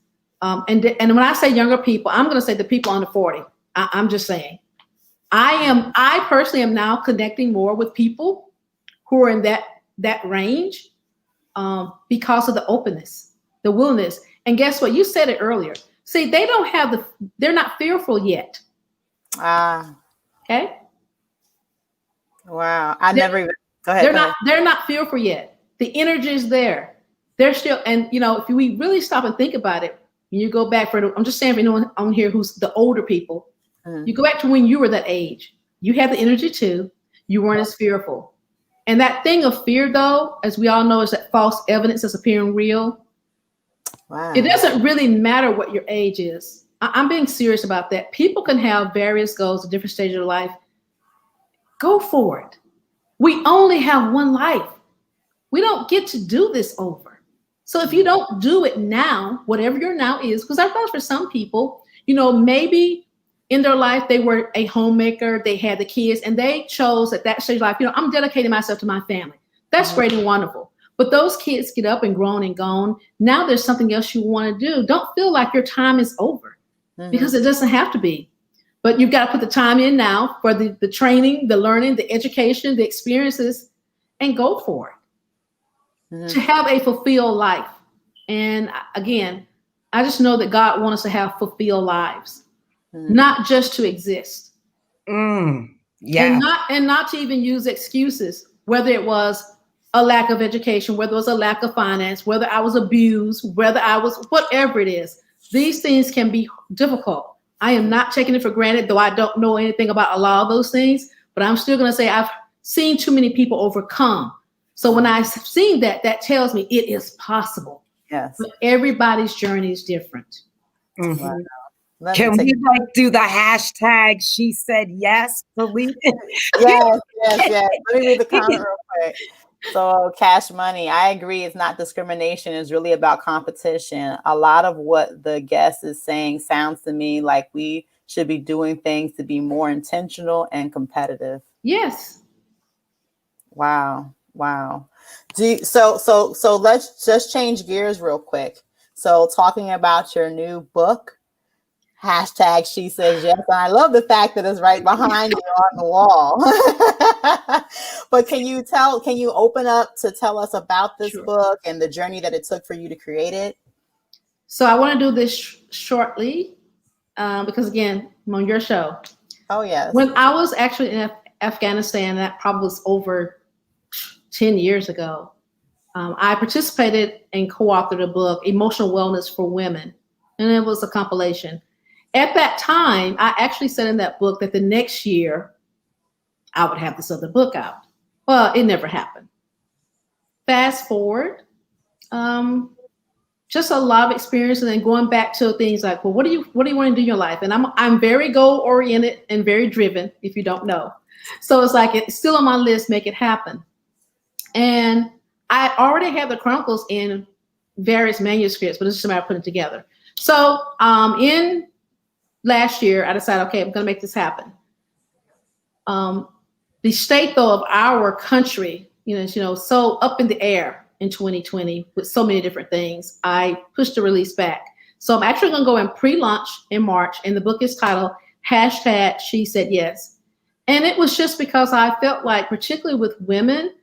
And when I say younger people, I'm going to say the people under 40. I'm just saying. I personally am now connecting more with people who are in that range because of the openness, the willingness. And guess what? You said it earlier. See, they're not fearful yet. Okay. Wow. Go ahead. They're not fearful yet. The energy is there. They're still, and if we really stop and think about it, when you go back I'm just saying, for anyone on here who's the older people, you go back to when you were that age. You had the energy too. You weren't as fearful. And that thing of fear, though, as we all know, is that false evidence that's appearing real. Wow. It doesn't really matter what your age is. I'm being serious about that. People can have various goals at different stages of life. Go for it. We only have one life. We don't get to do this over. So if you don't do it now, whatever your now is, because I thought for some people, maybe in their life, they were a homemaker, they had the kids, and they chose at that stage of life, I'm dedicating myself to my family. That's great and wonderful. But those kids get up and grown and gone. Now there's something else you want to do. Don't feel like your time is over, because it doesn't have to be. But you've got to put the time in now for the training, the learning, the education, the experiences, and go for it. To have a fulfilled life. And again, I just know that God wants us to have fulfilled lives, not just to exist. Yeah. And not to even use excuses, whether it was a lack of education, whether it was a lack of finance, whether I was abused, whether I was, whatever it is. These things can be difficult. I am not taking it for granted, though I don't know anything about a lot of those things, but I'm still going to say I've seen too many people overcome. So when I've seen that tells me it is possible. Yes. But everybody's journey is different. Wow. Can we do the hashtag she said yes, believe it? Yes. Let me read the comment real quick. So Cash Money, I agree. It's not discrimination. It's really about competition. A lot of what the guest is saying sounds to me like we should be doing things to be more intentional and competitive. Yes. Wow. Wow. So let's just change gears real quick. So talking about your new book, hashtag she says yes. And I love the fact that it's right behind you on the wall. But can you open up to tell us about this Sure. book and the journey that it took for you to create it? So I want to do this shortly because, again, I'm on your show. Oh, yes. When I was actually in Afghanistan, that probably was over 10 years ago, I participated and co-authored a book, Emotional Wellness for Women, and it was a compilation. At that time, I actually said in that book that the next year I would have this other book out. Well, it never happened. Fast forward, just a lot of experience, and then going back to things like, well, what do you want to do in your life? And I'm very goal oriented and very driven, if you don't know. So it's like it's still on my list, make it happen. And I already have the chronicles in various manuscripts, but it's just a matter of putting it together. So in last year, I decided, okay, I'm going to make this happen. The state, though, of our country, so up in the air in 2020 with so many different things, I pushed the release back. So I'm actually going to go in pre-launch in March, and the book is titled hashtag She Said Yes. And it was just because I felt like, particularly with women,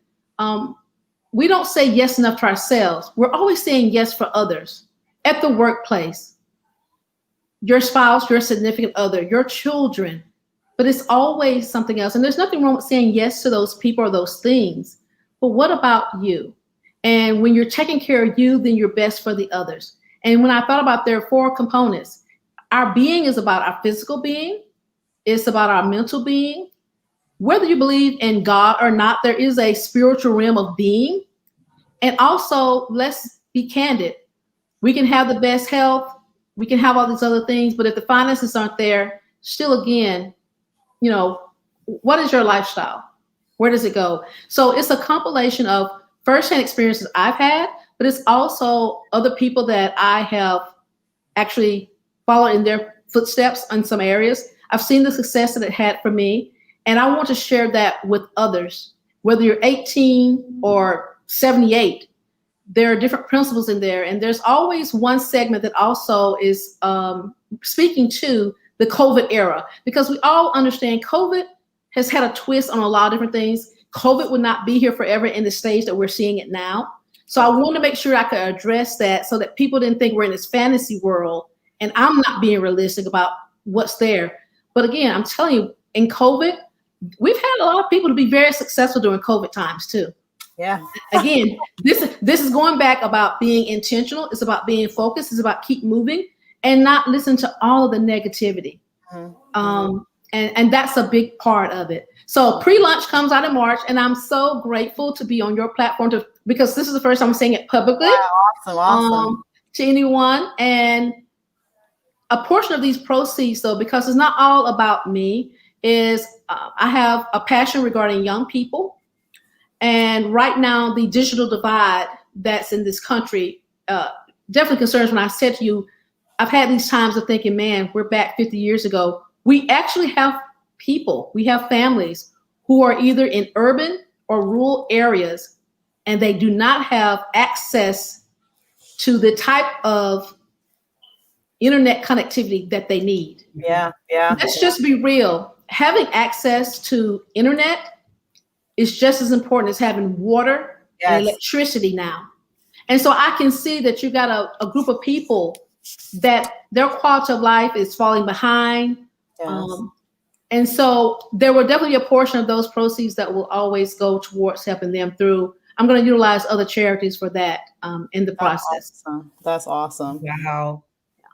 we don't say yes enough to ourselves. We're always saying yes for others at the workplace, your spouse, your significant other, your children, but it's always something else. And there's nothing wrong with saying yes to those people or those things. But what about you? And when you're taking care of you, then you're best for the others. And when I thought about, there are 4 components. Our being is about our physical being. It's about our mental being. Whether you believe in God or not, there is a spiritual realm of being. And also, let's be candid. We can have the best health. We can have all these other things. But if the finances aren't there, still, again, what is your lifestyle? Where does it go? So it's a compilation of firsthand experiences I've had, but it's also other people that I have actually followed in their footsteps in some areas. I've seen the success that it had for me. And I want to share that with others. Whether you're 18 or 78, there are different principles in there. And there's always one segment that also is speaking to the COVID era, because we all understand COVID has had a twist on a lot of different things. COVID would not be here forever in the stage that we're seeing it now. So I want to make sure I could address that so that people didn't think we're in this fantasy world and I'm not being realistic about what's there. But again, I'm telling you, in COVID, we've had a lot of people to be very successful during COVID times too. Yeah. Again, this is going back about being intentional. It's about being focused. It's about keep moving and not listen to all of the negativity. Mm-hmm. And that's a big part of it. So pre-launch comes out in March, and I'm so grateful to be on your platform because this is the first time I'm saying it publicly. Wow, awesome. To anyone. And a portion of these proceeds, though, because it's not all about me, is I have a passion regarding young people. And right now, the digital divide that's in this country definitely concerns when I said to you, I've had these times of thinking, man, we're back 50 years ago. We actually have people, we have families who are either in urban or rural areas, and they do not have access to the type of internet connectivity that they need. Yeah. Let's just be real. Having access to internet is just as important as having water and electricity now. And so I can see that you got a group of people that their quality of life is falling behind. Yes. And so there will definitely be a portion of those proceeds that will always go towards helping them through. I'm going to utilize other charities for that in the process. That's awesome. Wow.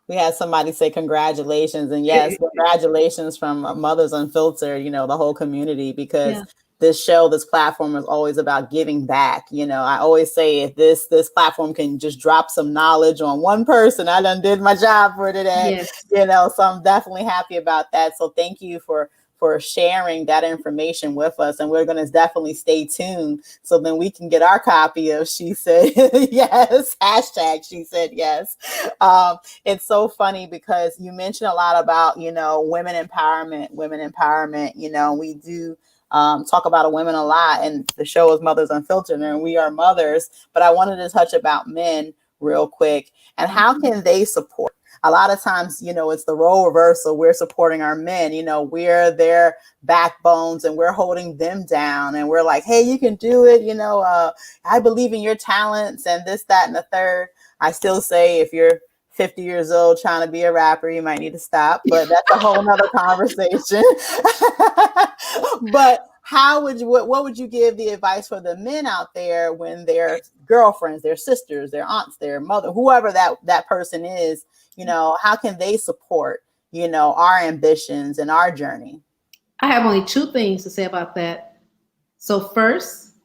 We had somebody say congratulations, and yes, congratulations from Mothers Unfiltered, the whole community, because this platform is always about giving back. I always say if this platform can just drop some knowledge on one person, I done did my job for today. Yes. So I'm definitely happy about that. So thank you for sharing that information with us. And we're going to definitely stay tuned so then we can get our copy of She Said Yes, hashtag She Said Yes. It's so funny because you mentioned a lot about, women empowerment, we do talk about women a lot, and the show is Mothers Unfiltered, and we are mothers. But I wanted to touch about men real quick, and how can they support? A lot of times, it's the role reversal. We're supporting our men, we're their backbones and we're holding them down. And we're like, hey, you can do it. I believe in your talents and this, that, and the third. I still say if you're 50 years old trying to be a rapper, you might need to stop, but that's a whole nother conversation. But what would you give the advice for the men out there when their girlfriends, their sisters, their aunts, their mother, whoever that person is, how can they support, our ambitions and our journey? I have only two things to say about that. So first,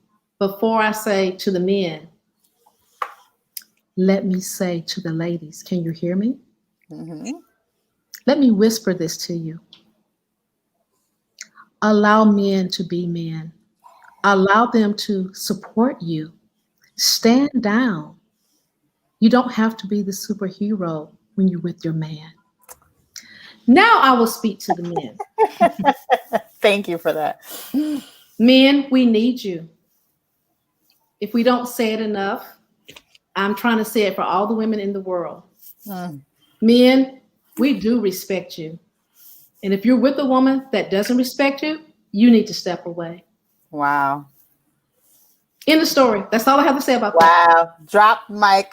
before I say to the men, let me say to the ladies, can you hear me? Mm-hmm. Let me whisper this to you. Allow men to be men. Allow them to support you. Stand down. You don't have to be the superhero when you're with your man. Now I will speak to the men. Thank you for that. Men, we need you. If we don't say it enough, I'm trying to say it for all the women in the world. Men, we do respect you. And if you're with a woman that doesn't respect you, you need to step away. Wow. End of story. That's all I have to say about that. Wow. Drop mic.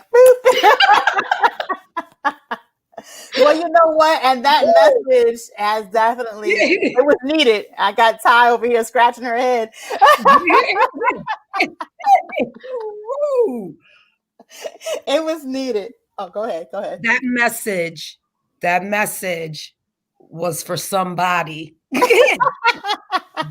Well, you know what? And that message has definitely, it was needed. I got Ty over here scratching her head. It was needed. Oh, go ahead. That message was for somebody.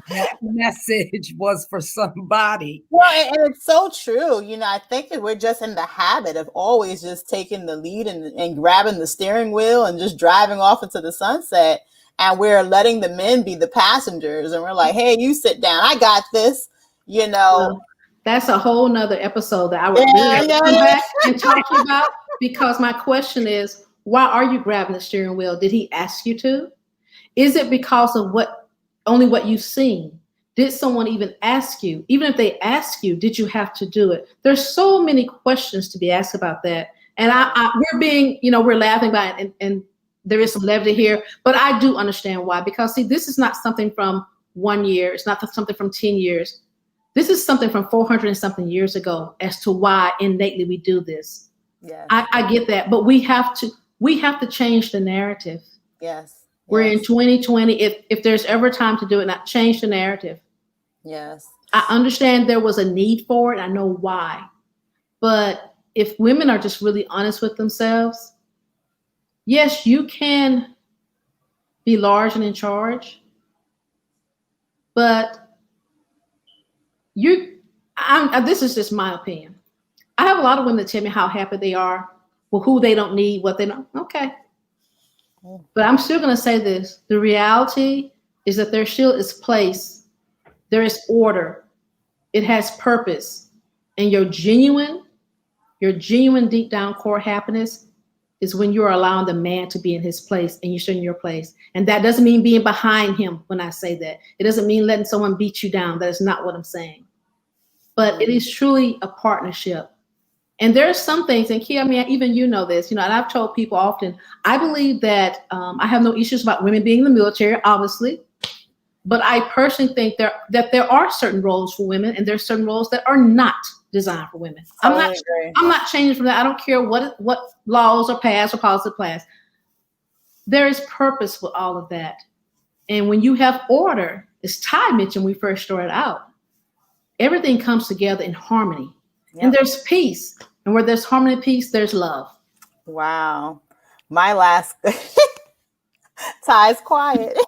That message was for somebody. Well, and it's so true. I think that we're just in the habit of always just taking the lead and grabbing the steering wheel and just driving off into the sunset. And we're letting the men be the passengers. And we're like, hey, you sit down. I got this, Well, that's a whole nother episode that I would really come back and talk to you about, because my question is, why are you grabbing the steering wheel? Did he ask you to? Is it because of only what you've seen? Did someone even ask you? Even if they ask you, did you have to do it? There's so many questions to be asked about that. And we're laughing about it, and there is some levity here, but I do understand why. Because see, this is not something from 1 year. It's not something from 10 years. This is something from 400 and something years ago as to why innately we do this. Yes. I get that, but we have to change the narrative. Yes. We're in 2020. If there's ever time to do it, not change the narrative. Yes. I understand there was a need for it. I know why. But if women are just really honest with themselves, yes, you can be large and in charge, but this is just my opinion. I have a lot of women that tell me how happy they are with who they don't need, what they don't. Okay. But I'm still going to say this. The reality is that there still is place. There is order. It has purpose. And your genuine deep down core happiness is when you're allowing the man to be in his place and you're in your place. And that doesn't mean being behind him when I say that. It doesn't mean letting someone beat you down. That is not what I'm saying. But it is truly a partnership. And there are some things, and Kia, even you know this, and I've told people often, I believe that I have no issues about women being in the military, obviously. But I personally think that there are certain roles for women, and there's certain roles that are not designed for women. I'm not changing from that. I don't care what laws are passed or policies are passed. There is purpose with all of that. And when you have order, as Ty mentioned when we first started out, everything comes together in harmony. Yep. And there's peace. And where there's harmony and peace, there's love. Wow. My last Ty's quiet.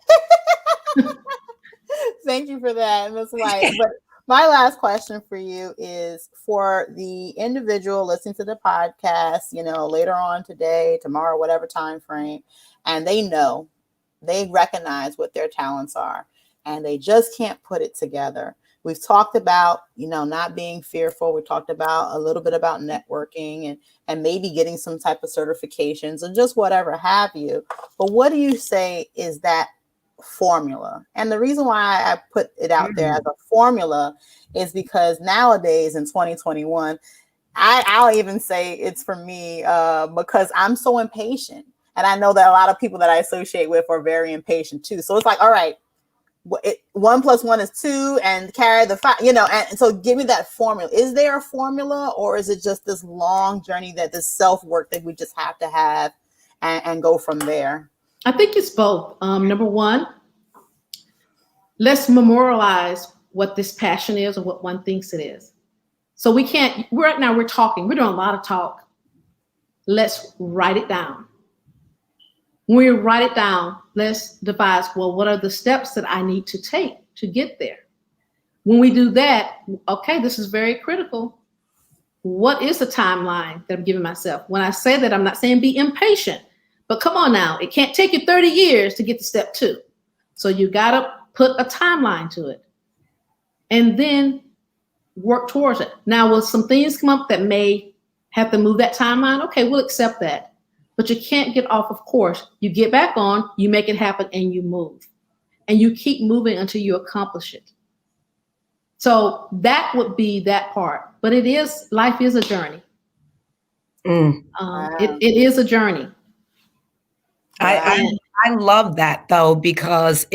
Thank you for that, Ms. White. But my last question for you is for the individual listening to the podcast, later on today, tomorrow, whatever time frame, and they recognize what their talents are, and they just can't put it together. We've talked about, not being fearful. We talked about a little bit about networking and maybe getting some type of certifications and just whatever have you. But what do you say is that formula. And the reason why I put it out there as a formula is because nowadays in 2021, I'll even say it's for me because I'm so impatient. And I know that a lot of people that I associate with are very impatient too. So it's like, all right, 1 + 1 is 2 and carry the 5, and so give me that formula. Is there a formula, or is it just this long journey, that this self-work that we just have to have and go from there? I think it's both. Number one, let's memorialize what this passion is or what one thinks it is. So right now we're talking, we're doing a lot of talk. Let's write it down. When we write it down, let's devise, well, what are the steps that I need to take to get there? When we do that, okay, this is very critical. What is the timeline that I'm giving myself? When I say that, I'm not saying be impatient, but come on now, it can't take you 30 years to get to step 2. So you got to put a timeline to it and then work towards it. Now, will some things come up that may have to move that timeline? Okay, we'll accept that. But you can't get off of course. You get back on, you make it happen, and you move. And you keep moving until you accomplish it. So that would be that part. But life is a journey. It is a journey. I love that though, because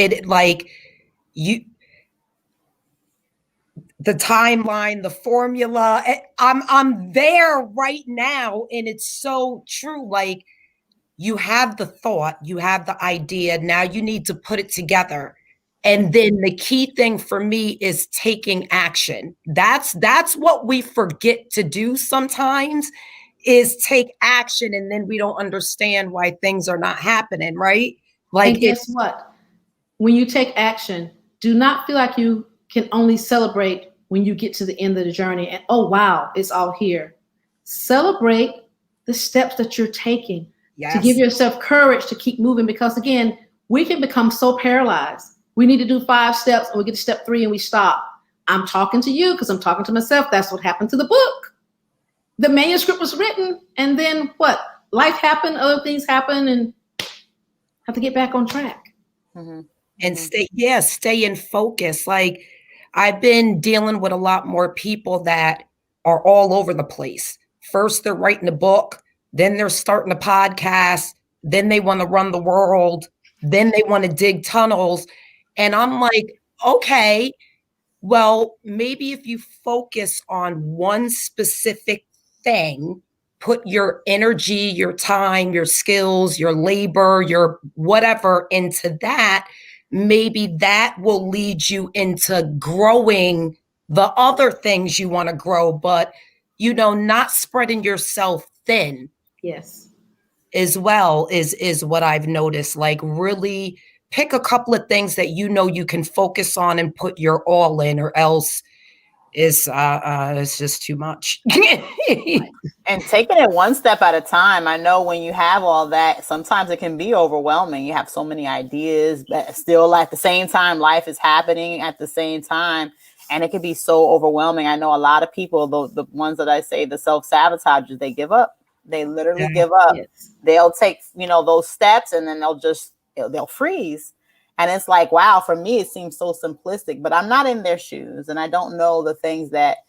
the timeline, the formula, I'm there right now, and it's so true. Like, you have the thought, you have the idea, now you need to put it together. And then the key thing for me is taking action. That's what we forget to do sometimes, is take action, and then we don't understand why things are not happening, right? Like, and guess what? When you take action, do not feel like you can only celebrate when you get to the end of the journey and, oh, wow, it's all here. Celebrate the steps that you're taking. Yes. To give yourself courage to keep moving, because again, we can become so paralyzed. We need to do 5 steps and we get to step 3 and we stop. I'm talking to you because I'm talking to myself. That's what happened to the book. The manuscript was written, and then what? Life happened, other things happen, and have to get back on track. Mm-hmm. And stay in focus. Like, I've been dealing with a lot more people that are all over the place. First, they're writing a book. Then they're starting a podcast. Then they want to run the world. Then they want to dig tunnels. And I'm like, okay, well, maybe if you focus on one specific thing, put your energy, your time, your skills, your labor, your whatever into that, maybe that will lead you into growing the other things you want to grow, but, not spreading yourself thin. Yes. As well is what I've noticed. Like, really pick a couple of things that you can focus on and put your all in, or else it's just too much. And taking it one step at a time. I know when you have all that, sometimes it can be overwhelming. You have so many ideas, but still at the same time, life is happening at the same time. And it can be so overwhelming. I know a lot of people, the ones that I say, the self-sabotagers, they give up. They literally give up. Yes. They'll take, those steps, and then they'll freeze. And it's like, wow, for me, it seems so simplistic, but I'm not in their shoes, and I don't know the things that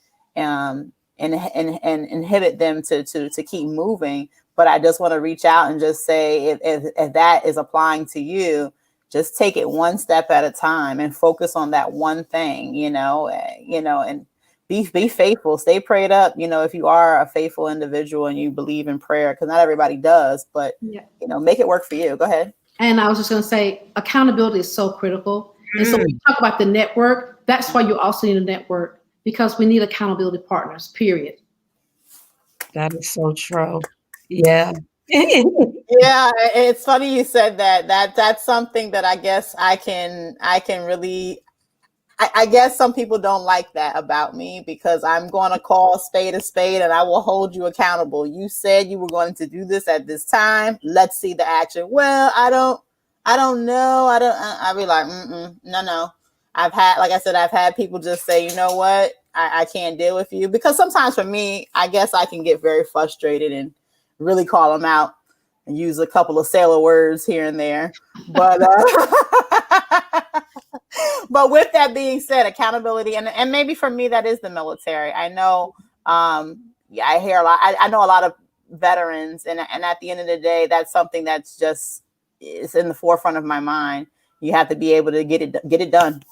inhibit them to keep moving. But I just want to reach out and just say, if that is applying to you, just take it one step at a time and focus on that one thing, and be faithful, stay prayed up. If you are a faithful individual and you believe in prayer, because not everybody does, but make it work for you. Go ahead. And I was just going to say, accountability is so critical. And so when you talk about the network, that's why you also need a network, because we need accountability partners, period. That is so true. Yeah. Yeah, it's funny you said that. That's something that I guess I can really. I guess some people don't like that about me, because I'm going to call a spade, and I will hold you accountable. You said you were going to do this at this time. Let's see the action. Well, I don't know. I'll be like, no. I've had people just say, you know what? I can't deal with you, because sometimes for me, I guess I can get very frustrated and really call them out. use a couple of sailor words here and there. But but with that being said, accountability, and maybe for me that is the military. I know, yeah, I hear a lot. I know a lot of veterans, and at the end of the day, that's something that's just is in the forefront of my mind. You have to be able to get it done,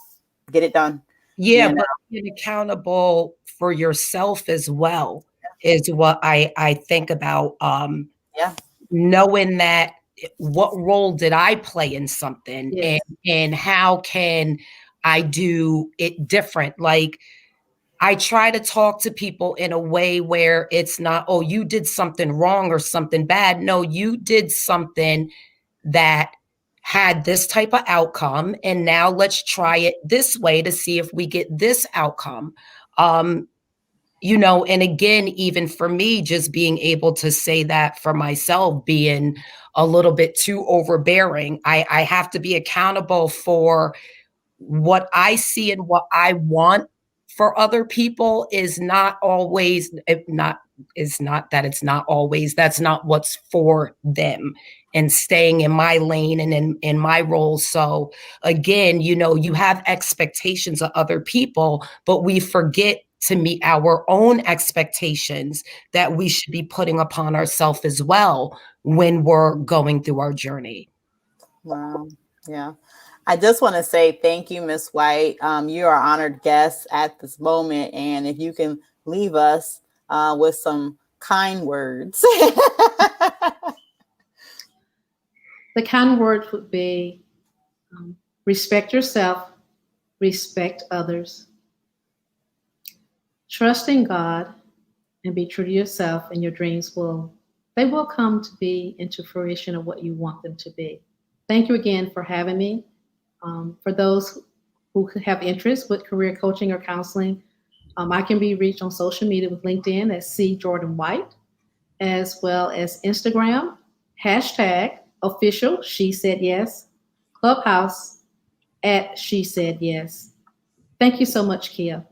get it done. Yeah, You know? but being accountable for yourself as well is what I think about. Yeah. Knowing that what role did I play in something, Yes. and how can I do it different? Like, I try to talk to people in a way where it's not, oh, you did something wrong or something bad. No, you did something that had this type of outcome, and now let's try it this way to see if we get this outcome. And again, even for me, just being able to say that for myself, being a little bit too overbearing, I have to be accountable for what I see and what I want for other people is not always not is not that it's not always, that's not what's for them, and staying in my lane and in my role. So again, you have expectations of other people, but we forget to meet our own expectations that we should be putting upon ourselves as well when we're going through our journey. Wow. Yeah. I just want to say thank you, Miss White. You are honored guest at this moment. And if you can leave us with some kind words. The kind word would be respect yourself, respect others, trust in God, and be true to yourself, and your dreams will come to be into fruition of what you want them to be. Thank you again for having me. For those who have interest with career coaching or counseling, I can be reached on social media with LinkedIn as C. Jordan White, as well as Instagram, #official She Said Yes, Clubhouse @She Said Yes. Thank you so much, Kia.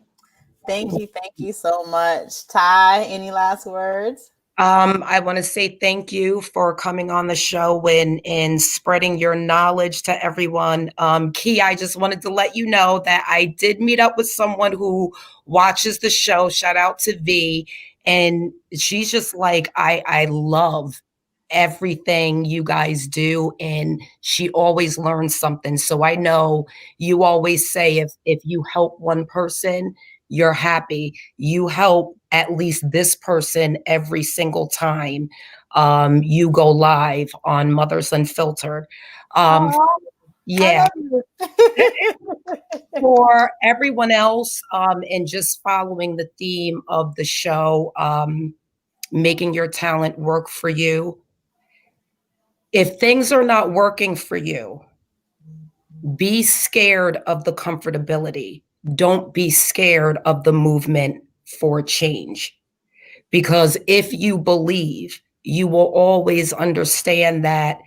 Thank you so much. Ty, any last words? I want to say thank you for coming on the show and spreading your knowledge to everyone. Key, I just wanted to let you know that I did meet up with someone who watches the show. Shout out to V. And she's just like, I love everything you guys do, and she always learns something. So I know you always say if you help one person, you're happy. You help at least this person every single time you go live on Mothers Unfiltered. Yeah. For everyone else, and just following the theme of the show, making your talent work for you. If things are not working for you, be scared of the comfortability. Don't be scared of the movement for change. Because if you believe, you will always understand that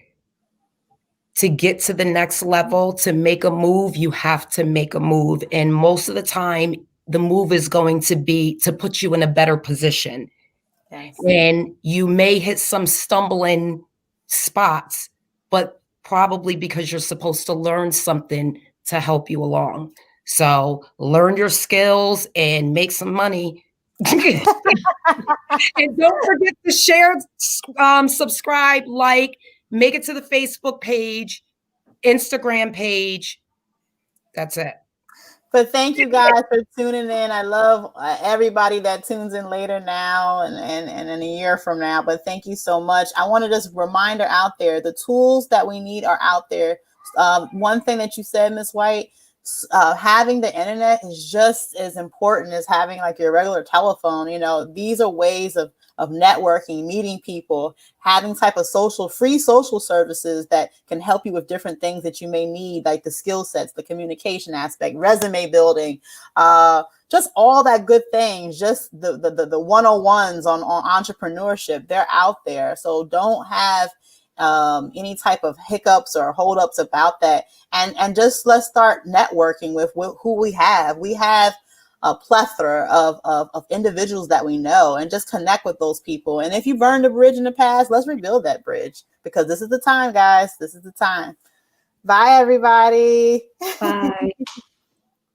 to get to the next level, to make a move, you have to make a move. And most of the time, the move is going to be to put you in a better position. Yes. And you may hit some stumbling spots, but probably because you're supposed to learn something to help you along. So learn your skills and make some money. And don't forget to share, subscribe, like, make it to the Facebook page, Instagram page. That's it. But thank you guys for tuning in. I love everybody that tunes in later now and in a year from now. But thank you so much. I want to just reminder out there, the tools that we need are out there. One thing that you said, Miss White, having the internet is just as important as having like your regular telephone. These are ways of networking, meeting people, having type of free social services that can help you with different things that you may need, like the skill sets, the communication aspect, resume building, just all that good things, just the 101s on entrepreneurship. They're out there. So don't have any type of hiccups or holdups about that. And just let's start networking with who we have. We have a plethora of individuals that we know, and just connect with those people. And if you burned a bridge in the past, let's rebuild that bridge, because this is the time, guys. This is the time. Bye, everybody. Bye.